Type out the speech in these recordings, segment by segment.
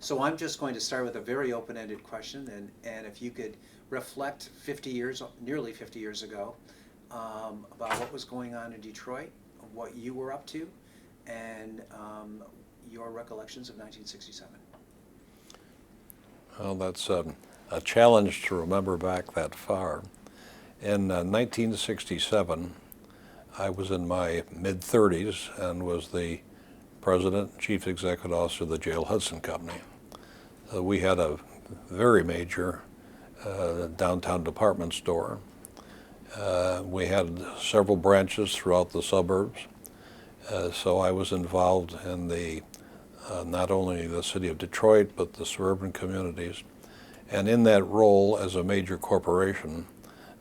So I'm just going to start with a very open-ended question, and if you could reflect 50 years, nearly 50 years ago, about what was going on in Detroit, what you were up to, and your recollections of 1967. Well, that's a challenge to remember back that far. In 1967, I was in my mid-30s and was the president, chief executive officer of the Jail Hudson Company. We had a very major downtown department store. We had several branches throughout the suburbs. So I was involved in the not only the city of Detroit, but the suburban communities. And in that role as a major corporation,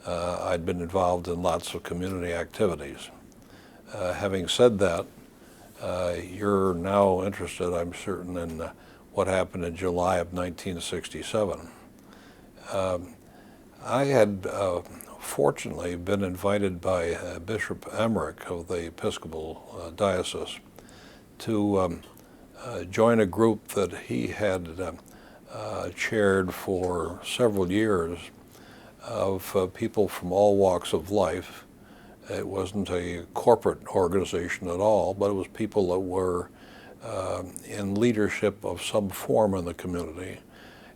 I'd been involved in lots of community activities. Having said that, you're now interested, I'm certain, in what happened in July of 1967. I had fortunately been invited by Bishop Emmerich of the Episcopal Diocese to join a group that he had chaired for several years of people from all walks of life. It wasn't a corporate organization at all, but it was people that were in leadership of some form in the community.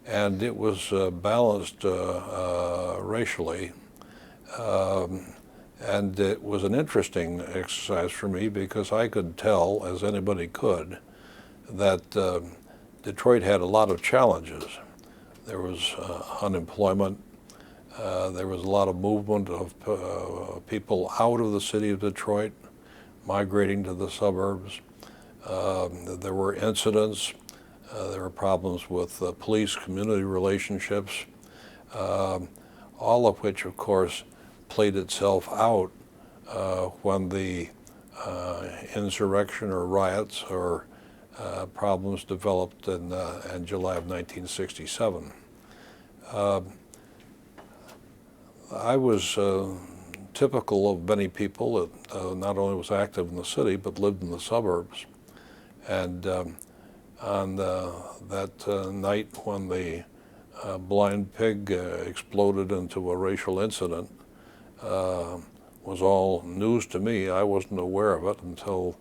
And it was balanced racially. And it was an interesting exercise for me because I could tell, as anybody could, that Detroit had a lot of challenges. There was unemployment. There was a lot of movement of people out of the city of Detroit, migrating to the suburbs. There were incidents. There were problems with police community relationships, all of which, of course, played itself out when the insurrection or riots or problems developed in July of 1967. I was typical of many people that not only was active in the city but lived in the suburbs. And on that night when the blind pig exploded into a racial incident was all news to me. I wasn't aware of it until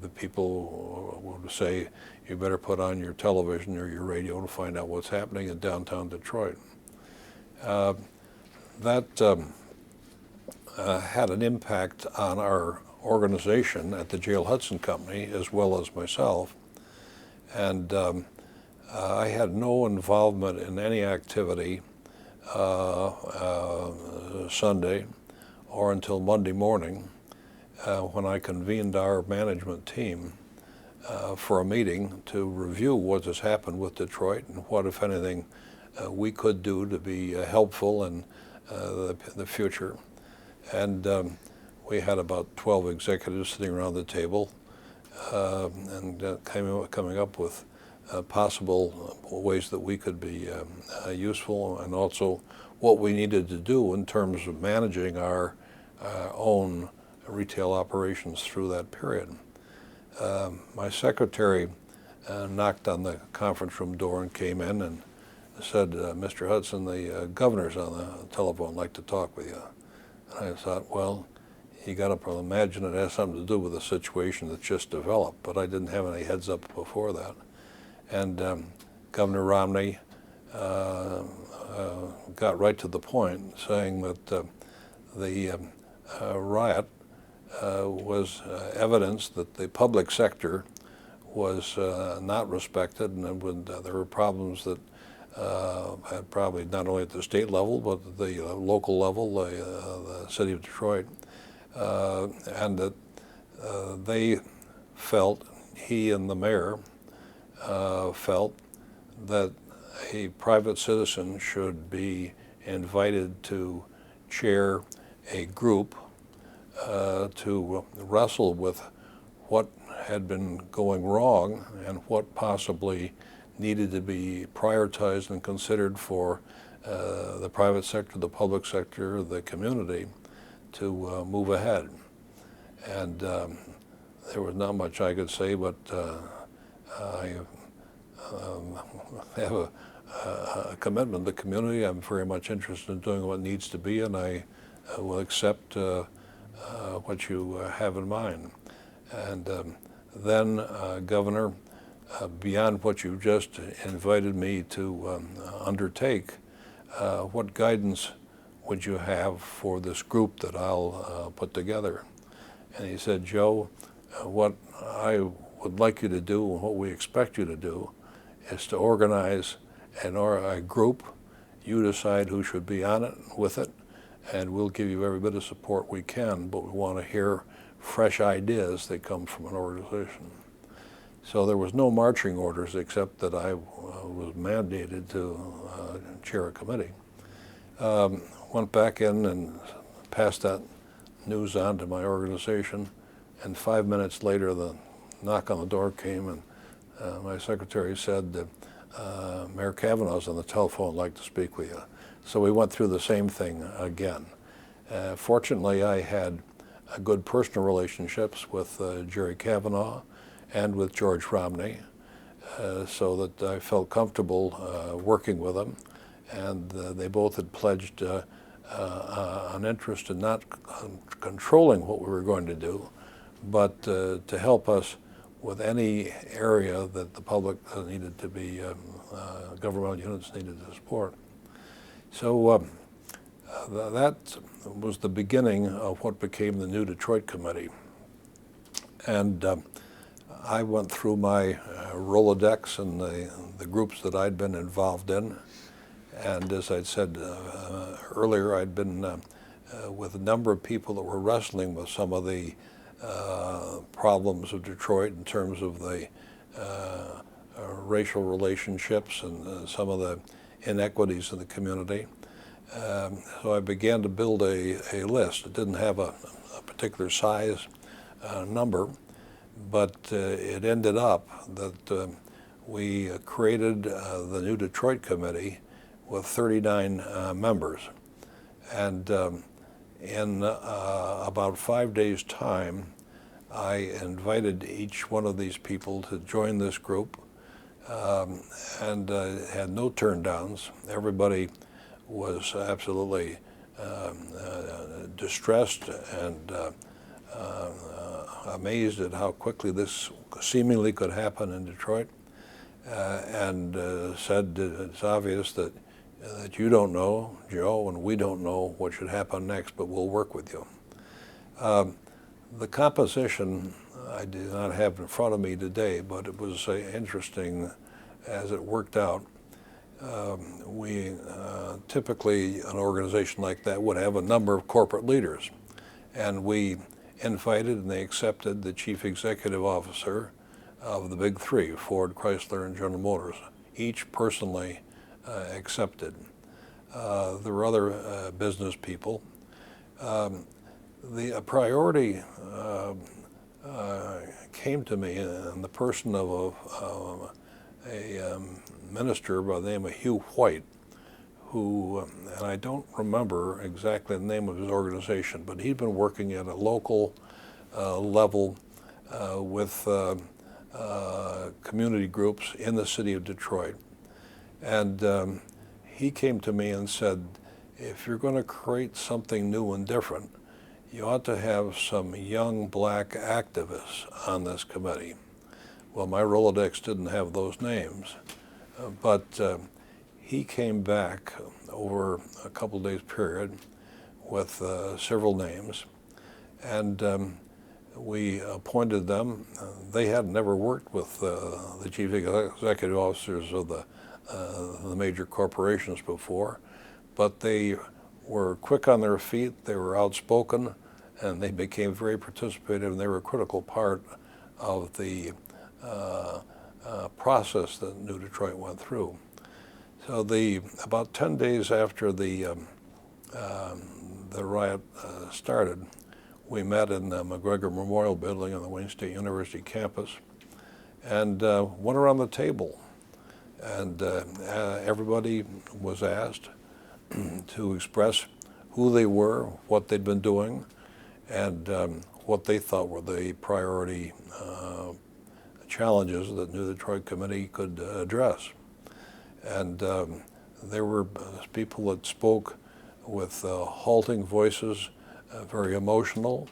the people would say, you better put on your television or your radio to find out what's happening in downtown Detroit. That had an impact on our organization at the Jail Hudson Company as well as myself. And I had no involvement in any activity Sunday or until Monday morning when I convened our management team for a meeting to review what has happened with Detroit and what, if anything, we could do to be helpful in the future. And we had about 12 executives sitting around the table and coming up with possible ways that we could be useful, and also what we needed to do in terms of managing our own retail operations through that period. My secretary knocked on the conference room door and came in and said, Mr. Hudson, the governor's on the telephone, I'd like to talk with you. And I thought, well, you got to imagine it has something to do with the situation that's just developed, but I didn't have any heads up before that. And Governor Romney got right to the point, saying that the riot was evidence that the public sector was not respected, and there were problems that had probably not only at the state level, but at the local level, the city of Detroit, and that they felt, he and the mayor felt, that a private citizen should be invited to chair a group to wrestle with what had been going wrong and what possibly needed to be prioritized and considered for the private sector, the public sector, the community to move ahead. And there was not much I could say, but I have a commitment to the community. I'm very much interested in doing what needs to be, and I will accept what you have in mind. And then, Governor, beyond what you just invited me to undertake, what guidance would you have for this group that I'll put together? And he said, Joe, what I would like you to do and what we expect you to do is to organize a group. You decide who should be on it, with it, and we'll give you every bit of support we can, but we want to hear fresh ideas that come from an organization. So there was no marching orders except that I was mandated to chair a committee. Went back in and passed that news on to my organization, and 5 minutes later the knock on the door came, and my secretary said that Mayor Kavanaugh's on the telephone, would like to speak with you. So we went through the same thing again. Fortunately, I had good personal relationships with Jerry Kavanaugh and with George Romney, so that I felt comfortable working with them. And they both had pledged an interest in not controlling what we were going to do, but to help us with any area that the public needed to be, governmental units needed to support. So that was the beginning of what became the New Detroit Committee. And I went through my Rolodex and the groups that I'd been involved in. And as I'd said earlier, I'd been with a number of people that were wrestling with some of the problems of Detroit in terms of the racial relationships and some of the inequities in the community. So I began to build a list. It didn't have a particular size number, but it ended up that we created the New Detroit Committee with 39 members. And in about 5 days' time, I invited each one of these people to join this group, and had no turn downs. Everybody was absolutely distressed and amazed at how quickly this seemingly could happen in Detroit, and said it's obvious that you don't know, Joe, and we don't know what should happen next, but we'll work with you. The composition I do not have in front of me today, but it was interesting as it worked out. We typically, an organization like that would have a number of corporate leaders, and we invited and they accepted the chief executive officer of the big three, Ford, Chrysler, and General Motors, each personally accepted. There were other business people. The priority came to me in the person of a minister by the name of Hugh White, who, and I don't remember exactly the name of his organization, but he'd been working at a local level with community groups in the city of Detroit. And he came to me and said, if you're going to create something new and different, you ought to have some young black activists on this committee. Well, my Rolodex didn't have those names, but he came back over a couple of days period with several names, and we appointed them. They had never worked with the chief executive officers of the major corporations before, but they were quick on their feet, they were outspoken, and they became very participative, and they were a critical part of the process that New Detroit went through. So about 10 days after the riot started, we met in the McGregor Memorial Building on the Wayne State University campus and went around the table. And everybody was asked to express who they were, what they'd been doing, and what they thought were the priority challenges that New Detroit Committee could address. And there were people that spoke with halting voices, very emotional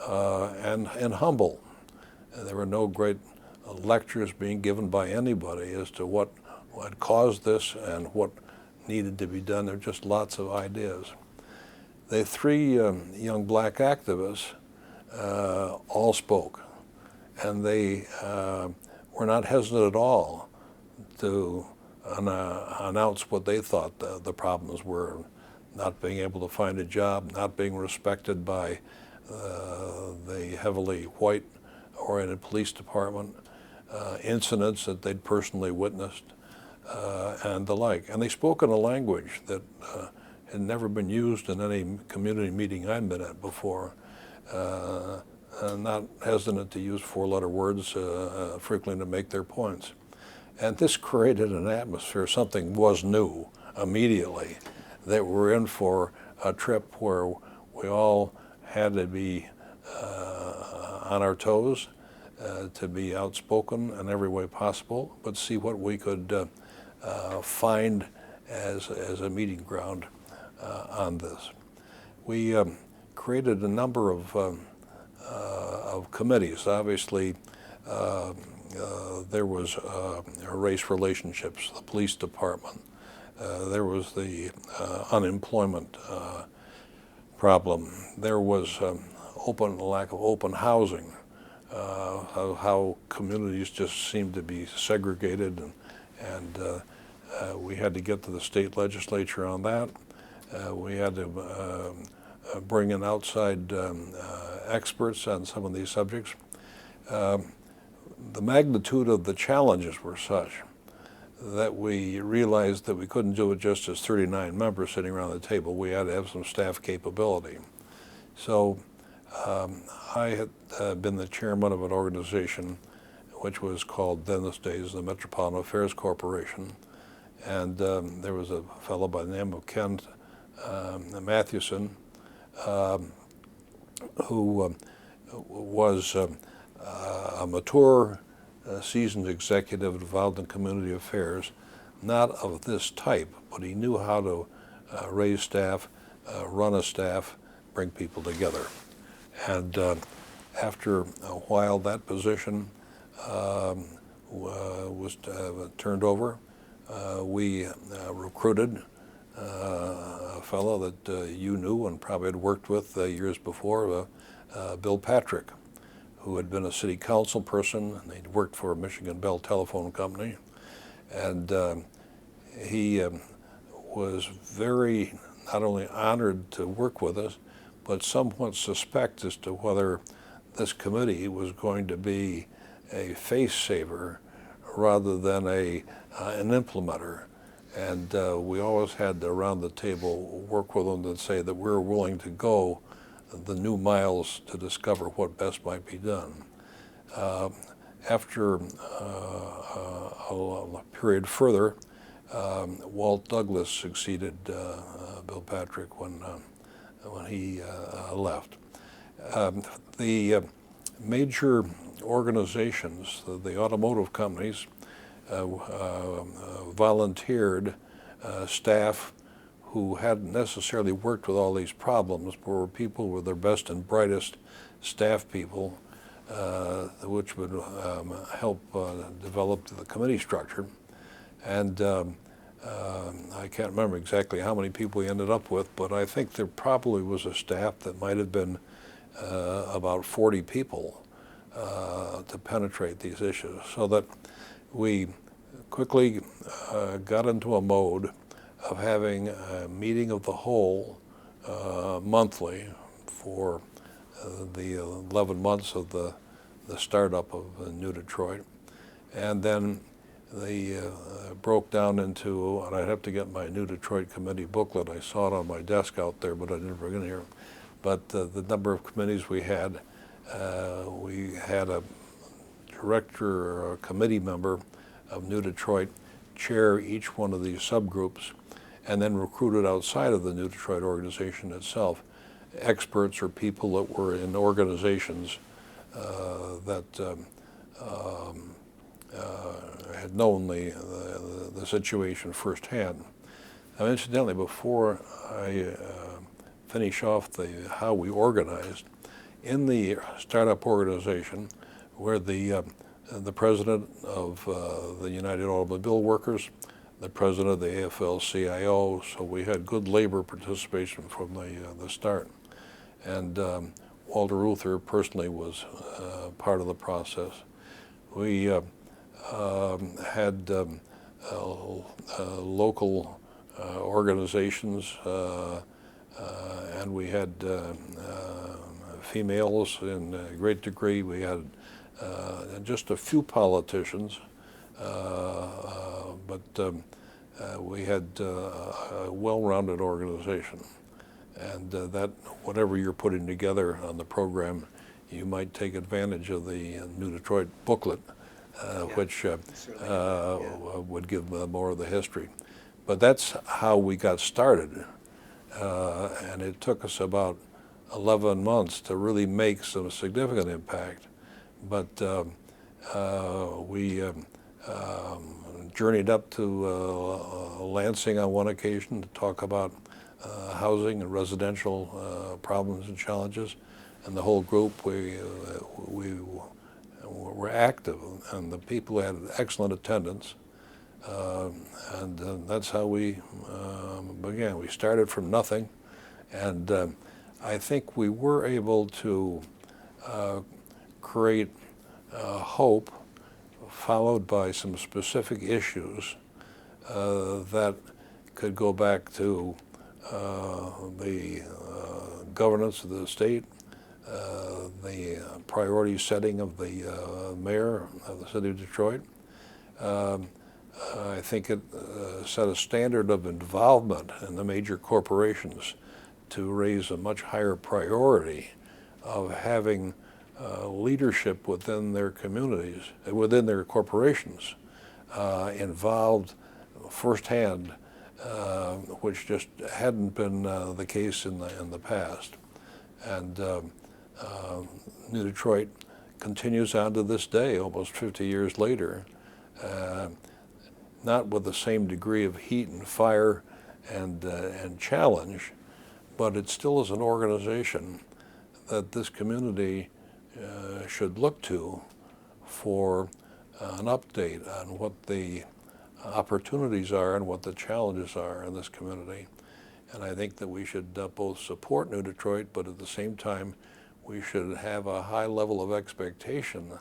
and humble. There were no great lectures being given by anybody as to what had caused this and what needed to be done. There were just lots of ideas. The three young black activists all spoke, and they were not hesitant at all to announce what they thought the problems were: not being able to find a job, not being respected by the heavily white-oriented police department, incidents that they'd personally witnessed, and the like. And they spoke in a language that had never been used in any community meeting I'd been at before. Not hesitant to use four-letter words frequently to make their points. And this created an atmosphere. Something was new immediately, that we're in for a trip where we all had to be on our toes, to be outspoken in every way possible, but see what we could find as a meeting ground on this. We created a number of committees. Obviously, there was race relationships, the police department. There was the unemployment problem. There was lack of open housing, how communities just seemed to be segregated, and we had to get to the state legislature on that. We had to bring in outside experts on some of these subjects. The magnitude of the challenges were such that we realized that we couldn't do it just as 39 members sitting around the table. We had to have some staff capability. So I had been the chairman of an organization which was called, then these days, the Metropolitan Affairs Corporation. And there was a fellow by the name of Ken Mathewson, who was a mature, seasoned executive involved in community affairs, not of this type, but he knew how to raise staff, run a staff, bring people together. And after a while, that position was turned over. We recruited a fellow that you knew and probably had worked with years before, Bill Patrick, who had been a city council person, and he'd worked for Michigan Bell Telephone Company. And he was very, not only honored to work with us, but somewhat suspect as to whether this committee was going to be a face saver rather than an implementer. And we always had to, around the table, work with them to say that we're willing to go the new miles to discover what best might be done. After a period further, Walt Douglas succeeded Bill Patrick when he left. The major organizations, the automotive companies, volunteered staff who hadn't necessarily worked with all these problems, but were people with their best and brightest staff people, which would help develop the committee structure. And I can't remember exactly how many people we ended up with, but I think there probably was a staff that might have been about 40 people to penetrate these issues, so that we quickly got into a mode of having a meeting of the whole monthly for the 11 months of the startup of New Detroit. And then they broke down into, and I'd have to get my New Detroit Committee booklet. I saw it on my desk out there, but I didn't bring it here. But the number of committees we had a director or a committee member of New Detroit chair each one of these subgroups, and then recruited outside of the New Detroit organization itself experts or people that were in organizations that had known the situation firsthand. Now, incidentally, before I finish off how we organized, in the startup organization, where the president of the United Automobile Workers, the president of the AFL-CIO, so we had good labor participation from the start. And Walter Reuther personally was part of the process. We had local organizations, and we had females in a great degree. We had just a few politicians, but we had a well-rounded organization. And that whatever you're putting together on the program, you might take advantage of the New Detroit booklet, which would give more of the history. But that's how we got started, and it took us about 11 months to really make some significant impact. But we journeyed up to Lansing on one occasion to talk about housing and residential problems and challenges, and the whole group, we were active, and the people had excellent attendance, and that's how we began. We started from nothing, and I think we were able to create hope, followed by some specific issues that could go back to the governance of the state, the priority setting of the mayor of the city of Detroit. I think it set a standard of involvement in the major corporations to raise a much higher priority of having leadership within their communities, within their corporations, involved firsthand, which just hadn't been the case in the past. And New Detroit continues on to this day, almost 50 years later, not with the same degree of heat and fire and challenge, but it still is an organization that this community should look to for an update on what the opportunities are and what the challenges are in this community. And I think that we should both support New Detroit, but at the same time, we should have a high level of expectation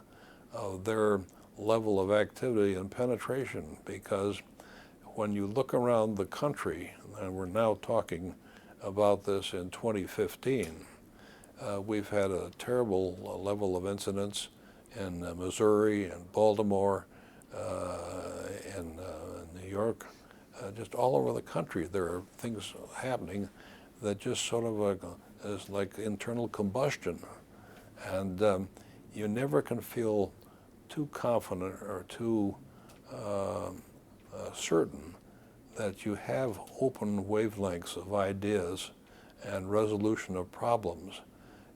of their level of activity and penetration, because when you look around the country, and we're now talking about this in 2015, we've had a terrible level of incidents in Missouri and Baltimore, in New York, just all over the country. There are things happening that just sort of is like internal combustion, and you never can feel too confident or too certain that you have open wavelengths of ideas and resolution of problems.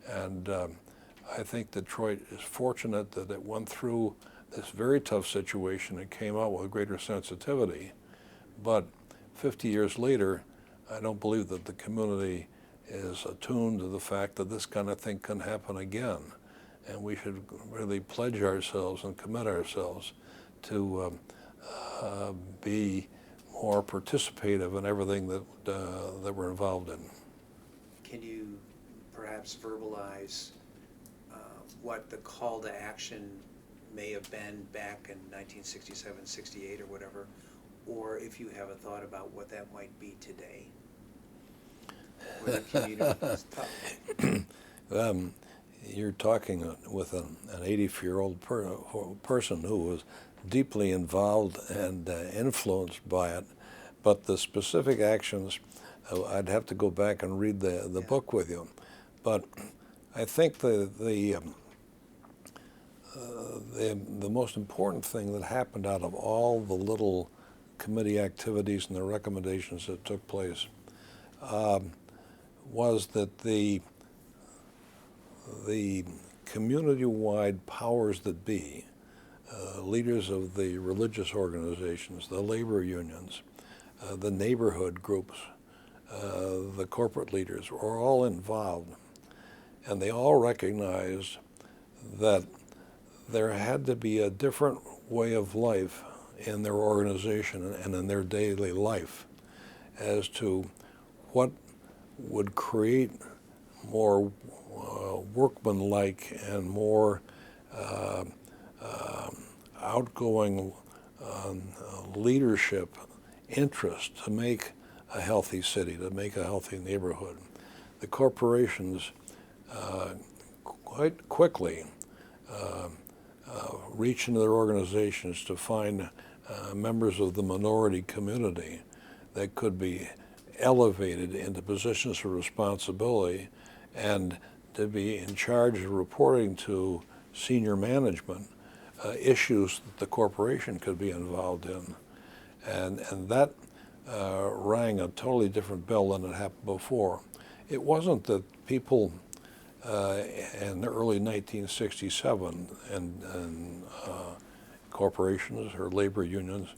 And I think Detroit is fortunate that it went through this very tough situation and came out with greater sensitivity. But 50 years later, I don't believe that the community is attuned to the fact that this kind of thing can happen again. And we should really pledge ourselves and commit ourselves to be more participative in everything that we're involved in. Can you perhaps verbalize what the call to action may have been back in 1967, 68 or whatever, or if you have a thought about what that might be today? Or the community. You're talking with an 84-year-old person who was deeply involved and influenced by it, but the specific actions, I'd have to go back and read the book with you. But I think the most important thing that happened out of all the little committee activities and the recommendations that took place was that the community-wide powers that be leaders of the religious organizations, the labor unions, the neighborhood groups, the corporate leaders were all involved. And they all recognized that there had to be a different way of life in their organization and in their daily life as to what would create more workmanlike and more outgoing leadership interest to make a healthy city, to make a healthy neighborhood. The corporations quite quickly reach into their organizations to find members of the minority community that could be elevated into positions of responsibility and to be in charge of reporting to senior management issues that the corporation could be involved in. And that rang a totally different bell than had happened before. It wasn't that people in the early 1967 and corporations or labor unions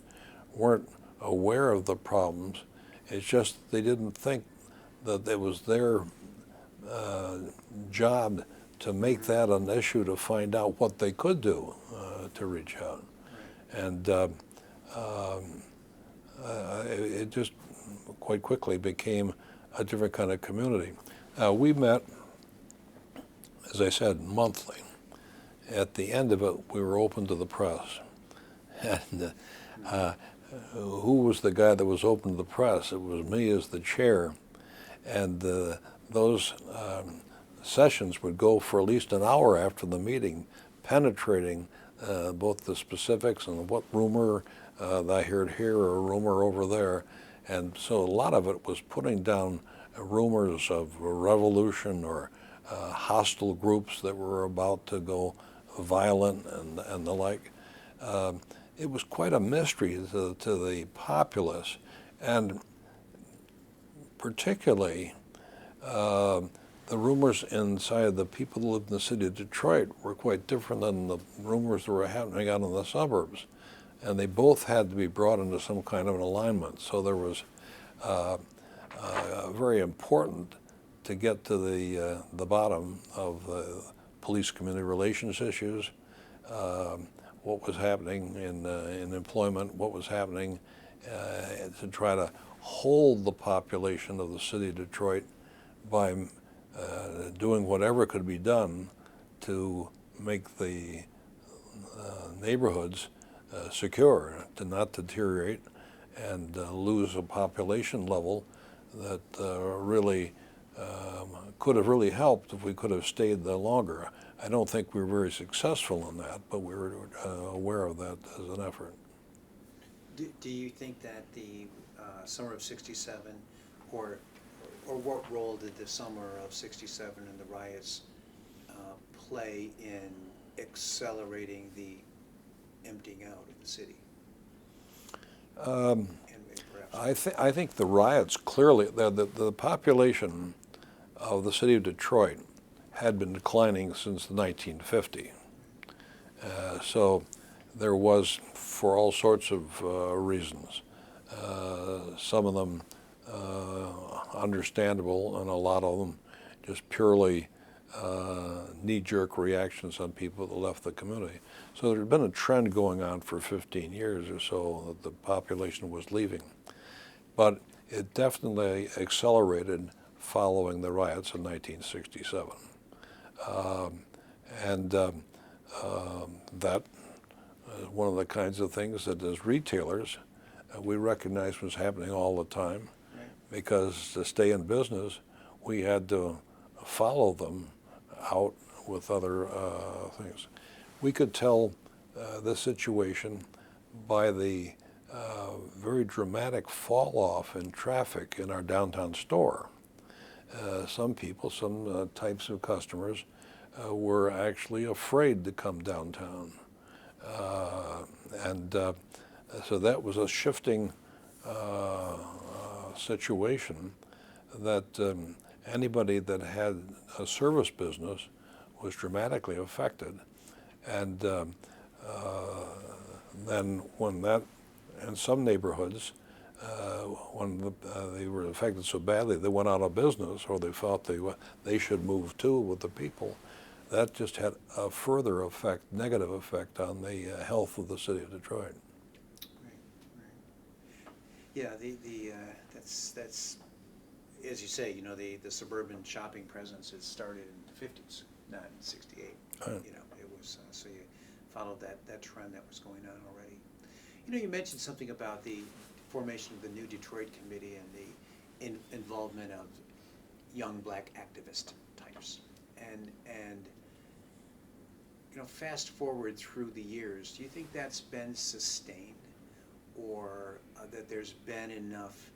weren't aware of the problems. It's just they didn't think that it was their job to make that an issue to find out what they could do to reach out. And it just quite quickly became a different kind of community. We met, as I said, monthly. At the end of it, we were open to the press. And who was the guy that was open to the press? It was me as the chair. And those sessions would go for at least an hour after the meeting, penetrating both the specifics and what rumor I heard here or a rumor over there. And so a lot of it was putting down rumors of a revolution or hostile groups that were about to go violent and the like. It was quite a mystery to the populace, and particularly the rumors inside the people who lived in the city of Detroit were quite different than the rumors that were happening out in the suburbs. And they both had to be brought into some kind of an alignment. So there was very important to get to the bottom of police community relations issues, what was happening in employment, what was happening to try to hold the population of the city of Detroit by doing whatever could be done to make the neighborhoods secure, to not deteriorate and lose a population level that really could have really helped if we could have stayed there longer. I don't think we were very successful in that, but we were aware of that as an effort. Do you think that the summer of '67, or what role did the summer of '67 and the riots play in accelerating the emptying out of the city? I think the riots clearly, the population of the city of Detroit had been declining since 1950. So there was, for all sorts of reasons, some of them understandable and a lot of them just purely knee-jerk reactions on people that left the community. So there had been a trend going on for 15 years or so that the population was leaving. But it definitely accelerated following the riots in 1967. That is one of the kinds of things that as retailers we recognized was happening all the time, because to stay in business we had to follow them out with other things. We could tell the situation by the very dramatic fall off in traffic in our downtown store. Some people, some types of customers were actually afraid to come downtown. So that was a shifting situation that anybody that had a service business was dramatically affected. And then when that, in some neighborhoods, when they were affected so badly, they went out of business, or they thought they should move too with the people. That just had a further effect, negative effect on the health of the city of Detroit. Right. Yeah, that's as you say, you know, the suburban shopping presence has started in the 50s, not in 68. Right. You know, it was, so you followed that trend that was going on already. You know, you mentioned something about the formation of the New Detroit Committee and the involvement of young black activist types. And you know, fast forward through the years, do you think that's been sustained, or that there's been enough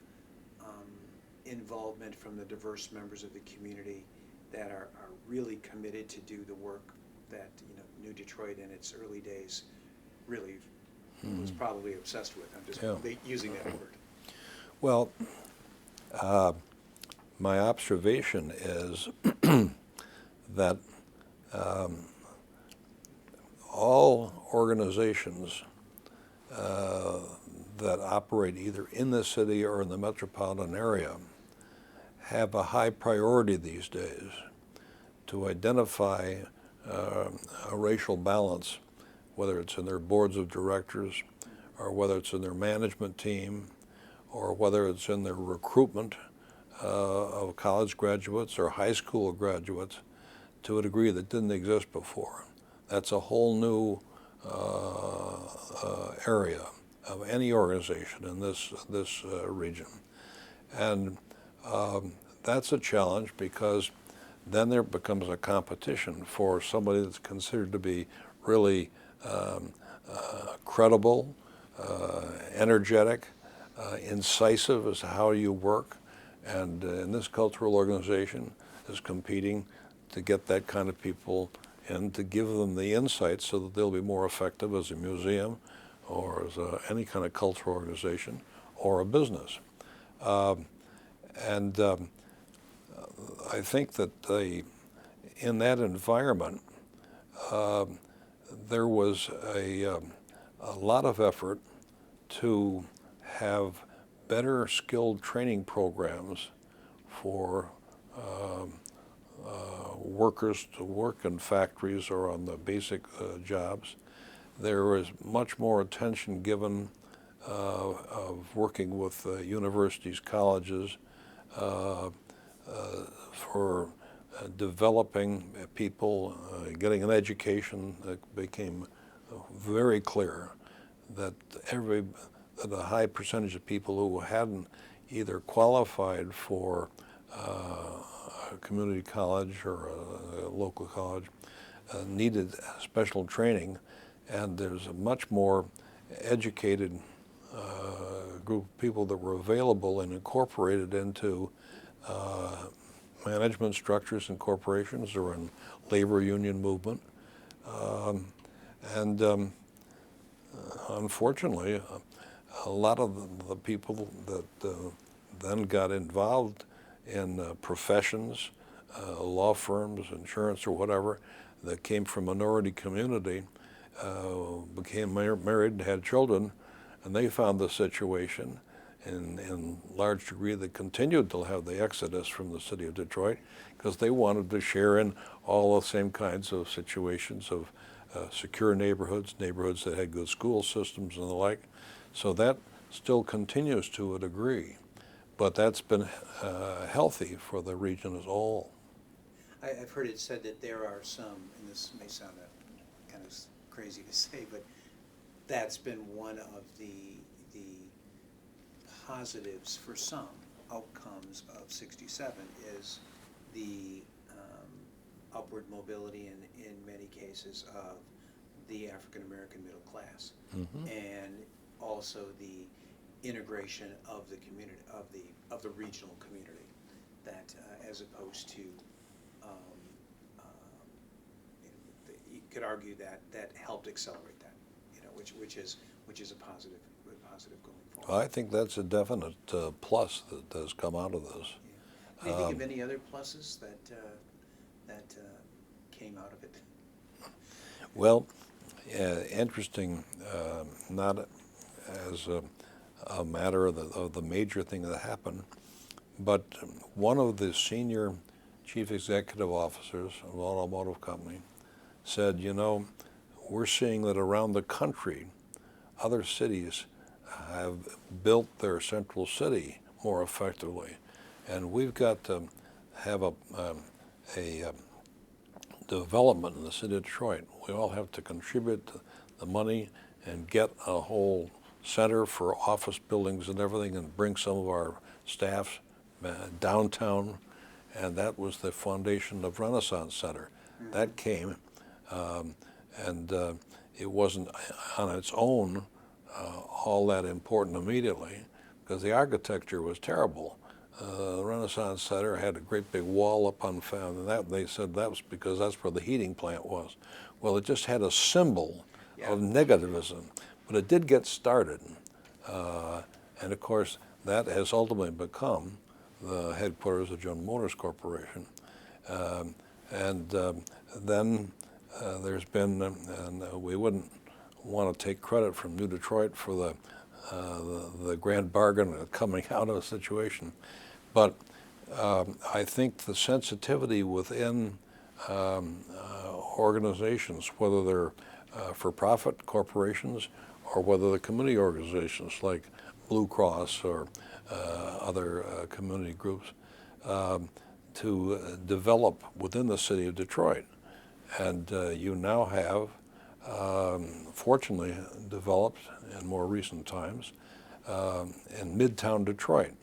involvement from the diverse members of the community that are really committed to do the work that, you know, New Detroit in its early days really was probably obsessed with? I'm just using that word. Well, my observation is that all organizations that operate either in the city or in the metropolitan area have a high priority these days to identify a racial balance, whether it's in their boards of directors, or whether it's in their management team, or whether it's in their recruitment of college graduates or high school graduates, to a degree that didn't exist before. That's a whole new area of any organization in this region. And that's a challenge, because then there becomes a competition for somebody that's considered to be really credible, energetic, incisive as to how you work, and in this cultural organization is competing to get that kind of people and to give them the insights so that they'll be more effective as a museum or as any kind of cultural organization or a business. I think that in that environment, there was a lot of effort to have better skilled training programs for workers to work in factories or on the basic jobs. There was much more attention given of working with universities, colleges, for developing people, getting an education. That became very clear that a high percentage of people who hadn't either qualified for a community college or a local college needed special training, and there's a much more educated group of people that were available and incorporated into management structures in corporations or in labor union movement. Unfortunately, a lot of the people that then got involved in professions, law firms, insurance, or whatever, that came from minority community, became married and had children, and they found the situation in large degree that continued to have the exodus from the city of Detroit, because they wanted to share in all the same kinds of situations of secure neighborhoods, neighborhoods that had good school systems and the like. So that still continues to a degree, but that's been healthy for the region as a whole. I've heard it said that there are some, and this may sound kind of crazy to say, but that's been one of the positives for some outcomes of '67 is the upward mobility in many cases of the African American middle class, and also the integration of the community, of the regional community, that as opposed to you could argue that helped accelerate that, which is a positive going forward. I think that's a definite plus that has come out of this. Yeah. Can you think of any other pluses that came out of it? Well, interesting, not as a matter of the major thing that happened, but one of the senior chief executive officers of an automotive company said, you know, we're seeing that around the country, other cities have built their central city more effectively, and we've got to have a development in the city of Detroit. We all have to contribute the money and get a whole center for office buildings and everything, and bring some of our staff downtown, and that was the foundation of Renaissance Center. That came, and it wasn't on its own all that important immediately, because the architecture was terrible. The Renaissance Center had a great big wall up on and that they said that was because that's where the heating plant was. Well, it just had a symbol of negativism, but it did get started, and of course that has ultimately become the headquarters of General Motors Corporation. And then there's been, and we wouldn't want to take credit from New Detroit for the grand bargain coming out of a situation, but I think the sensitivity within organizations, whether they're for-profit corporations or whether they're community organizations like Blue Cross or other community groups, to develop within the city of Detroit. And you now have, fortunately, developed in more recent times in Midtown Detroit,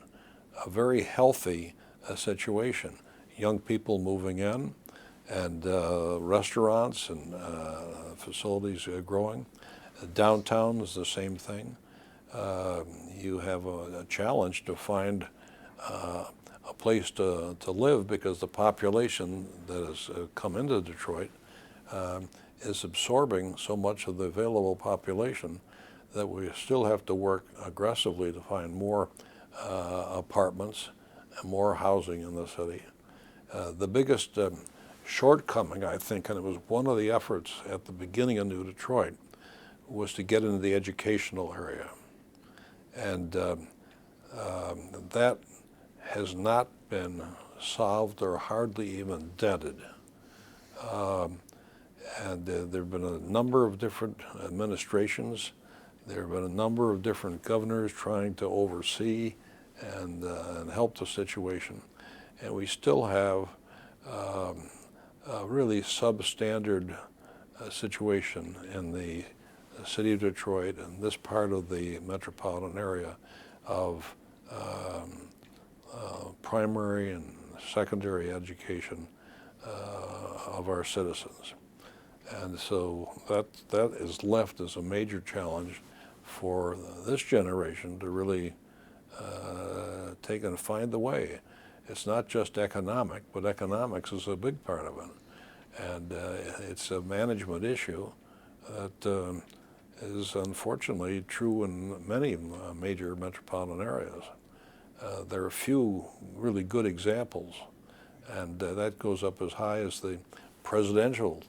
a very healthy situation. Young people moving in, and restaurants and facilities growing. Downtown is the same thing. You have a challenge to find a place to live, because the population that has come into Detroit is absorbing so much of the available population that we still have to work aggressively to find more apartments and more housing in the city. The biggest shortcoming, I think, and it was one of the efforts at the beginning of New Detroit, was to get into the educational area. And that has not been solved or hardly even dented. And there have been a number of different administrations. There have been a number of different governors trying to oversee and help the situation. And we still have a really substandard situation in the city of Detroit and this part of the metropolitan area of primary and secondary education of our citizens. And so that is left as a major challenge for this generation to really take and find the way. It's not just economic, but economics is a big part of it. And it's a management issue that is unfortunately true in many major metropolitan areas. There are a few really good examples, and that goes up as high as the presidential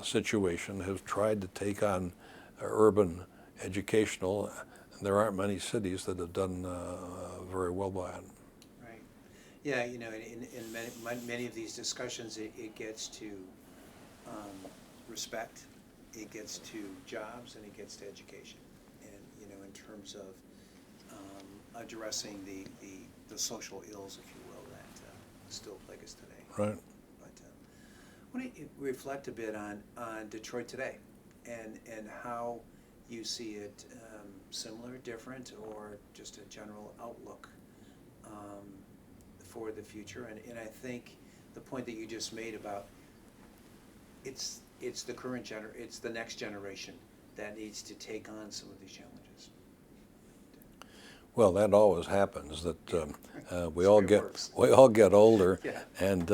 situation has tried to take on urban educational. There aren't many cities that have done very well by it. Right. Yeah, you know, in many of these discussions, it gets to respect, it gets to jobs, and it gets to education. And, you know, in terms of addressing the social ills, if you will, that still plague us today. Right. But why don't you reflect a bit on Detroit today, and how you see it similar, different, or just a general outlook for the future. And I think the point that you just made about it's the next generation that needs to take on some of these challenges. Well, that always happens. That we all get older, Yeah. and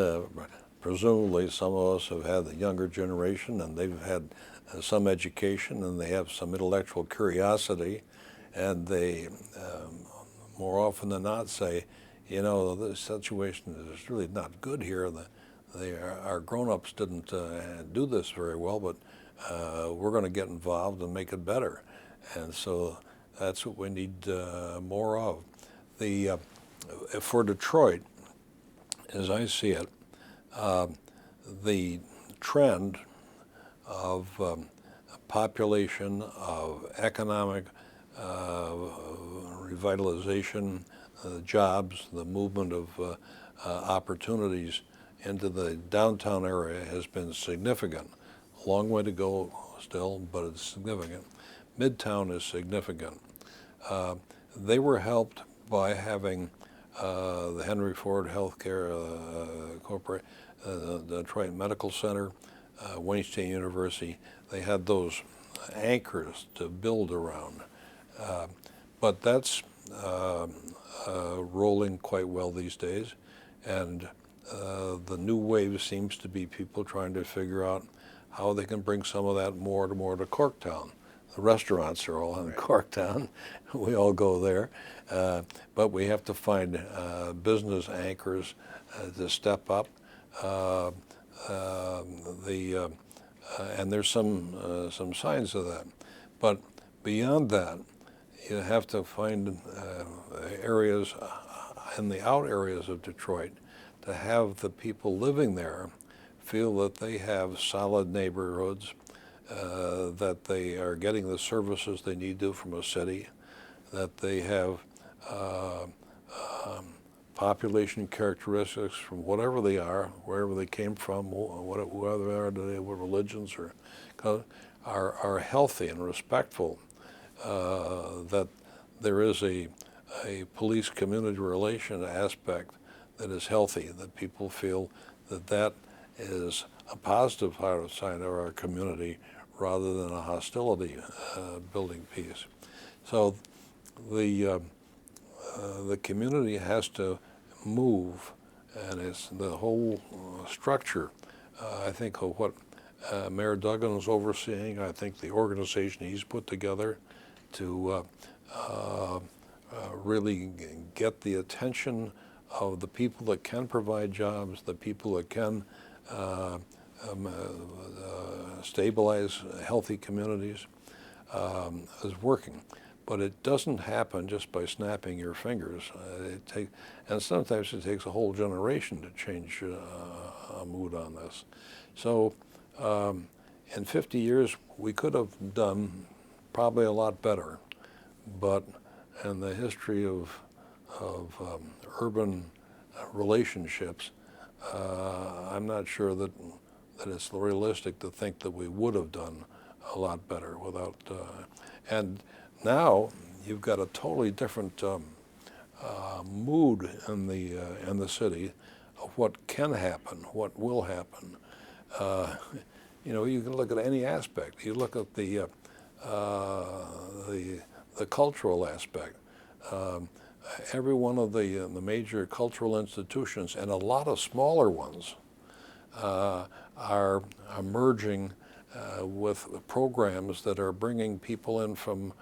presumably some of us have had the younger generation, and they've had some education, and they have some intellectual curiosity, and they more often than not say, you know, the situation is really not good here. our grown-ups didn't do this very well, but we're going to get involved and make it better. And so that's what we need more of. For Detroit, as I see it, the trend of population, of economic revitalization, jobs, the movement of opportunities into the downtown area has been significant. A long way to go still, but it's significant. Midtown is significant. They were helped by having the Henry Ford Healthcare Corporation, the Detroit Medical Center, Wayne State University. They had those anchors to build around. But that's rolling quite well these days. And the new wave seems to be people trying to figure out how they can bring some of that more to Corktown. The restaurants are all in Corktown. We all go there. But we have to find business anchors to step up. And there's some signs of that. But beyond that, you have to find areas in the out areas of Detroit to have the people living there feel that they have solid neighborhoods, that they are getting the services they need to from a city, that they have population characteristics from whatever they are, wherever they came from, whether they are today, what religions are healthy and respectful, that there is a police community relation aspect that is healthy, that people feel that is a positive side of our community rather than a hostility building peace. So the community has to move, and it's the whole structure. I think of what Mayor Duggan is overseeing. I think the organization he's put together to really get the attention of the people that can provide jobs, the people that can stabilize healthy communities, is working. But it doesn't happen just by snapping your fingers. And sometimes it takes a whole generation to change a mood on this. So in 50 years, we could have done probably a lot better. But in the history of urban relationships, I'm not sure that it's realistic to think that we would have done a lot better without. And now you've got a totally different mood in the city of what can happen, what will happen. You can look at any aspect. You look at the cultural aspect. Every one of the major cultural institutions, and a lot of smaller ones, are emerging with programs that are bringing people in from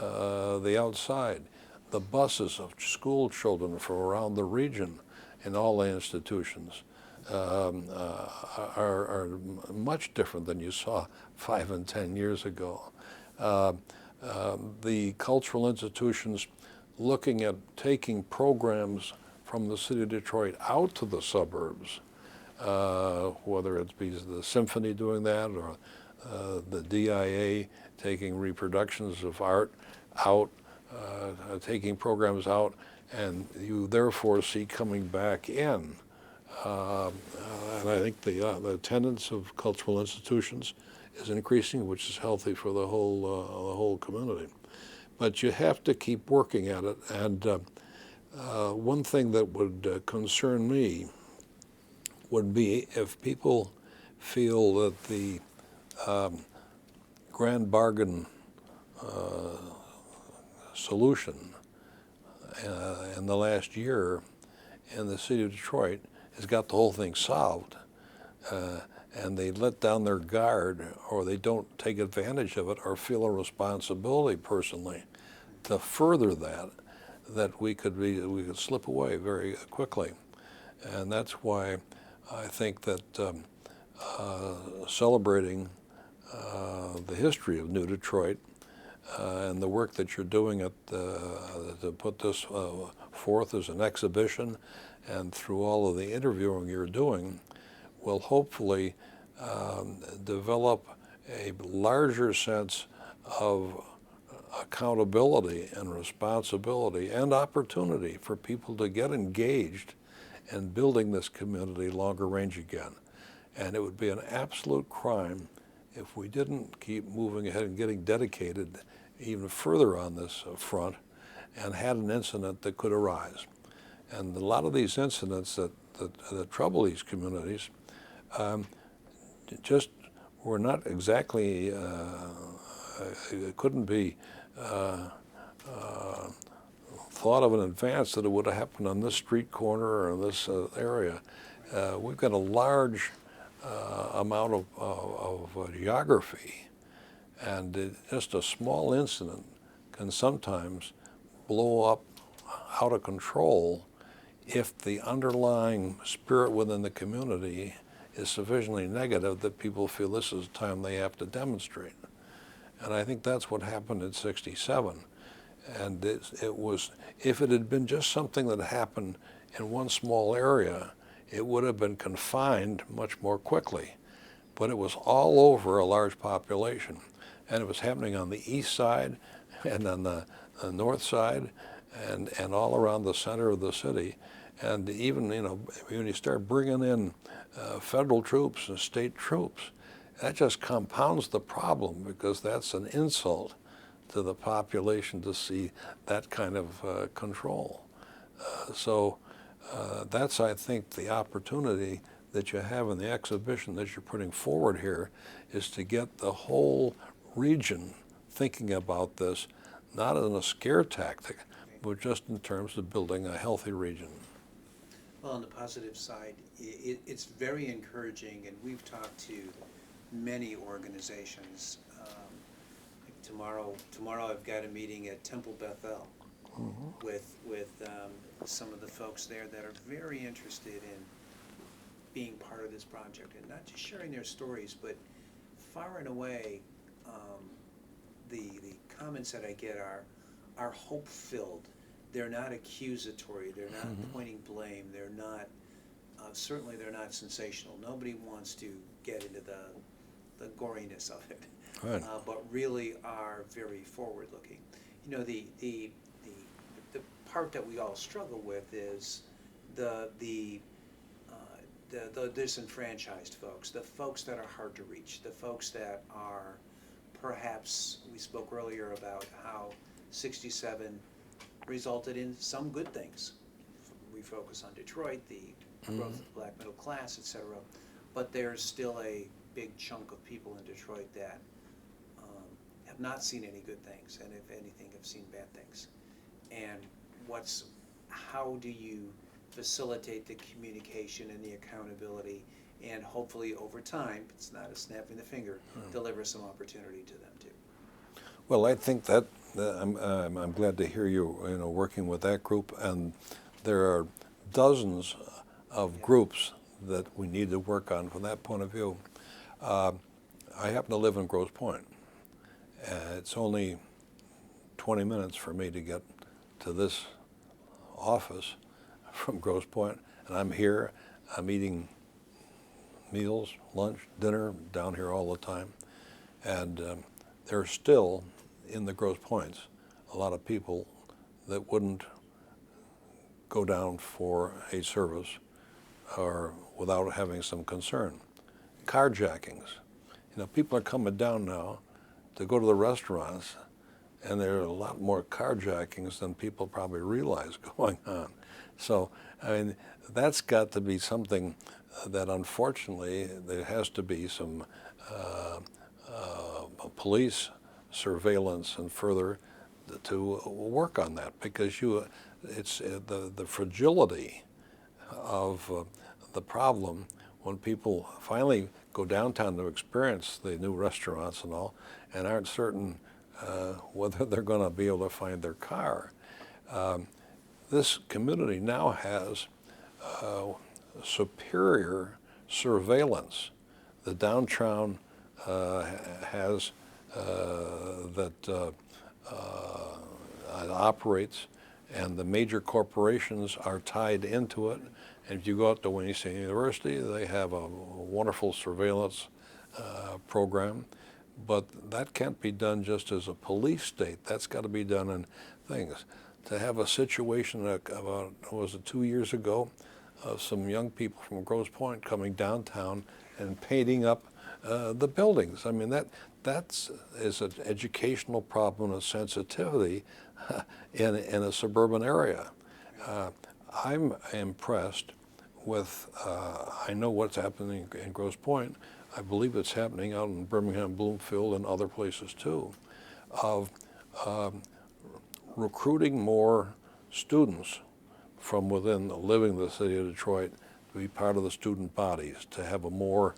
the outside. The buses of school children from around the region in all the institutions are much different than you saw 5 and 10 years ago. The cultural institutions looking at taking programs from the city of Detroit out to the suburbs, whether it be the symphony doing that or the DIA taking reproductions of art out, taking programs out, and you therefore see coming back in. And I think the attendance of cultural institutions is increasing, which is healthy for the whole community. But you have to keep working at it. And one thing that would concern me would be if people feel that the grand bargain solution in the last year in the city of Detroit has got the whole thing solved, and they let down their guard, or they don't take advantage of it, or feel a responsibility personally to further that we could slip away very quickly. And that's why I think that celebrating the history of New Detroit and the work that you're doing to put this forth as an exhibition and through all of the interviewing you're doing will hopefully develop a larger sense of accountability and responsibility and opportunity for people to get engaged in building this community longer range again. And it would be an absolute crime if we didn't keep moving ahead and getting dedicated even further on this front and had an incident that could arise. And a lot of these incidents that trouble these communities just were not exactly, it couldn't be thought of in advance that it would have happened on this street corner or in this area. We've got a large amount of geography, and just a small incident can sometimes blow up out of control if the underlying spirit within the community is sufficiently negative that people feel this is a time they have to demonstrate. And I think that's what happened in '67. And it was, if it had been just something that happened in one small area, it would have been confined much more quickly. But it was all over a large population. And it was happening on the east side and on the north side and all around the center of the city. And even, when you start bringing in federal troops and state troops, that just compounds the problem, because that's an insult to the population to see that kind of control. So that's, I think, the opportunity that you have in the exhibition that you're putting forward here, is to get the whole region thinking about this, not as a scare tactic, but just in terms of building a healthy region. Well, on the positive side, it's very encouraging, and we've talked to many organizations. Tomorrow I've got a meeting at Temple Bethel with some of the folks there that are very interested in being part of this project, and not just sharing their stories, but far and away, the comments that I get are hope-filled. They're not accusatory. They're not pointing blame. They're not, certainly they're not sensational. Nobody wants to get into the goriness of it, Right. But really are very forward-looking. The part that we all struggle with is the disenfranchised folks, the folks that are hard to reach, the folks that are perhaps, we spoke earlier about how '67 resulted in some good things. We focus on Detroit, the growth of the black middle class, et cetera, but there's still a big chunk of people in Detroit that have not seen any good things, and if anything, have seen bad things. And how do you facilitate the communication and the accountability, and hopefully over time, it's not a snapping the finger, deliver some opportunity to them too? Well, I think that I'm glad to hear you working with that group, and there are dozens of groups that we need to work on from that point of view. I happen to live in Grosse Pointe. It's only 20 minutes for me to get to this office from Grosse Pointe, and I'm here. I'm eating meals, lunch, dinner down here all the time, and there are still in the Grosse Pointes a lot of people that wouldn't go down for a service or without having some concern. Carjackings. People are coming down now to go to the restaurants, and there are a lot more carjackings than people probably realize going on. So, that's got to be something that, unfortunately, there has to be some police surveillance and further to work on that, because it's the fragility of the problem when people finally go downtown to experience the new restaurants and all, and aren't certain whether they're going to be able to find their car. This community now has superior surveillance. The downtown has that operates, and the major corporations are tied into it. And if you go out to Wayne State University, they have a wonderful surveillance program, but that can't be done just as a police state. That's got to be done in things. To have a situation that about, was it 2 years ago, of some young people from Grosse Pointe coming downtown and painting up the buildings. I mean, that's an educational problem and a sensitivity in a suburban area. I'm impressed with, I know what's happening in Grosse Pointe. I believe it's happening out in Birmingham, Bloomfield, and other places too, of recruiting more students from within living the city of Detroit to be part of the student bodies, to have a more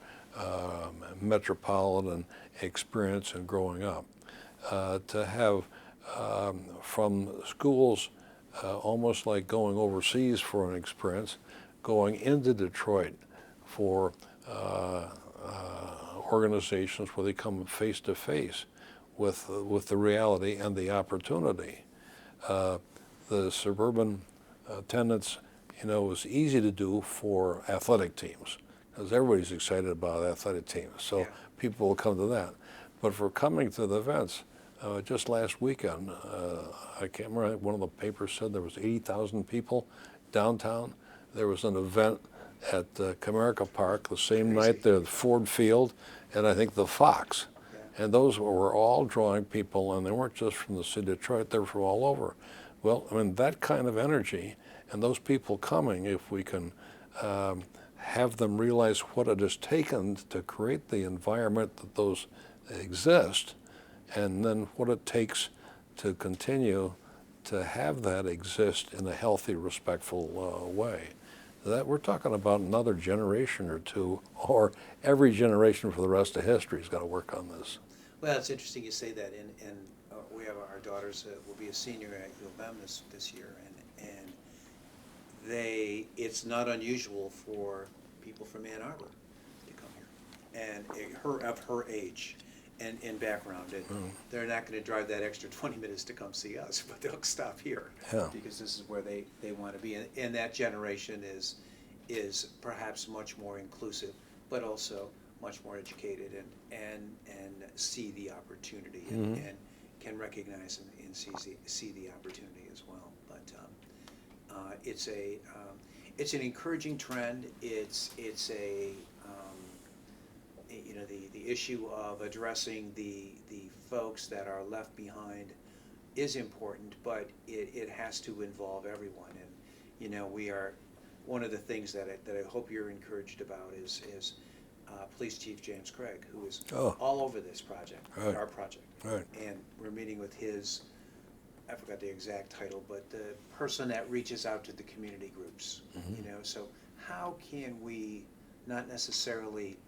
metropolitan experience in growing up, to have from schools almost like going overseas for an experience, going into Detroit for organizations where they come face to face with the reality and the opportunity. The suburban attendance, you know, is easy to do for athletic teams because everybody's excited about athletic teams, so people will come to that. But for coming to the events, just last weekend, I can't remember, one of the papers said there was 80,000 people downtown. There was an event at Comerica Park the same night, the Ford Field, and I think the Fox. And those were all drawing people, and they weren't just from the city of Detroit, they were from all over. Well, I mean, that kind of energy and those people coming, if we can have them realize what it has taken to create the environment that those exist, and then what it takes to continue to have that exist in a healthy, respectful way. That we're talking about another generation or two, or every generation for the rest of history has got to work on this. Well, it's interesting you say that, and we have our daughters will be a senior at U of M this year, and it's not unusual for people from Ann Arbor to come here, and of her age and background, and they're not going to drive that extra 20 minutes to come see us, but they'll stop here because this is where they want to be, and that generation is perhaps much more inclusive, but also much more educated and see the opportunity and can recognize and see the opportunity as well. But it's an encouraging trend. It's a you know, the issue of addressing the folks that are left behind is important, but it has to involve everyone. And you know, we are, one of the things that I hope you're encouraged about is Police Chief James Craig, who is all over this project, our project. Right. And we're meeting with his, I forgot the exact title, but the person that reaches out to the community groups. You know, so how can we not necessarily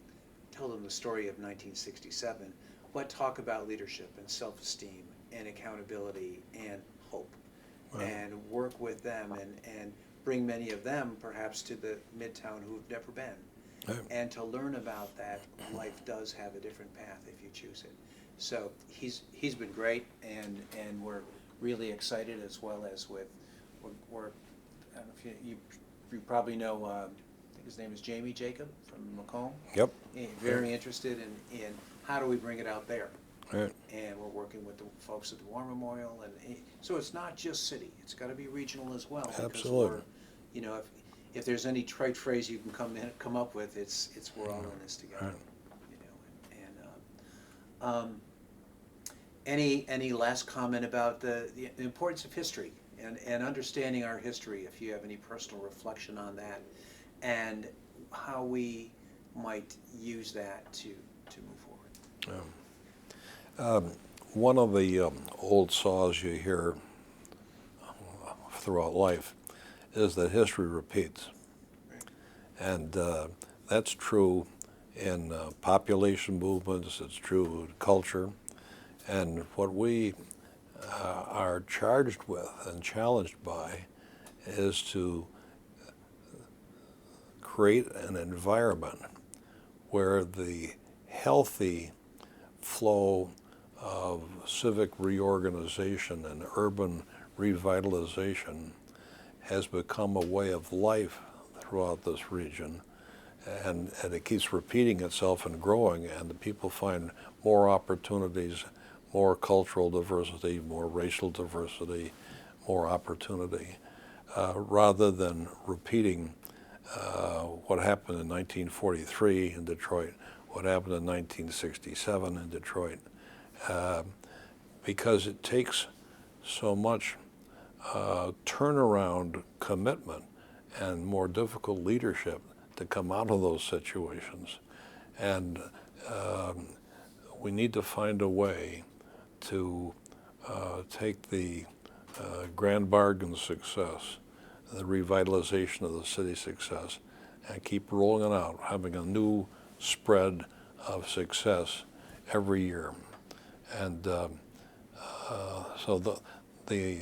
tell them the story of 1967, but talk about leadership and self-esteem and accountability and hope, and work with them and bring many of them perhaps to the Midtown who've never been, and to learn about that life does have a different path if you choose it. So he's been great, and we're really excited, as well as we're I don't know if you probably know, I think his name is Jamie Jacob from Macomb. Yep. Very interested in how do we bring it out there. Right. And we're working with the folks at the War Memorial, and so it's not just city; it's got to be regional as well. Absolutely. You know, if there's any trite phrase you can come up with, it's we're all in this together. Right. You know, any last comment about the importance of history and understanding our history? If you have any personal reflection on that, and how we might use that to move forward. One of the old saws you hear throughout life is that history repeats. Right. And that's true in population movements, it's true in culture. And what we are charged with and challenged by is to create an environment where the healthy flow of civic reorganization and urban revitalization has become a way of life throughout this region, and it keeps repeating itself and growing, and the people find more opportunities, more cultural diversity, more racial diversity, more opportunity, rather than repeating what happened in 1943 in Detroit, what happened in 1967 in Detroit, because it takes so much turnaround commitment and more difficult leadership to come out of those situations. And we need to find a way to take the Grand Bargain success, the revitalization of the city success, and keep rolling it out, having a new spread of success every year. And so the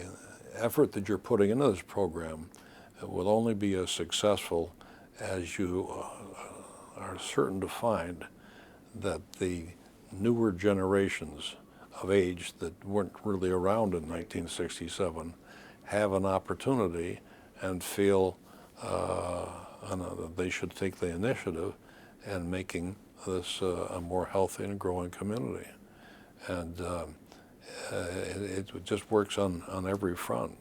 effort that you're putting into this program will only be as successful as you are certain to find that the newer generations of age that weren't really around in 1967 have an opportunity and feel they should take the initiative in making this a more healthy and growing community. And it just works on every front.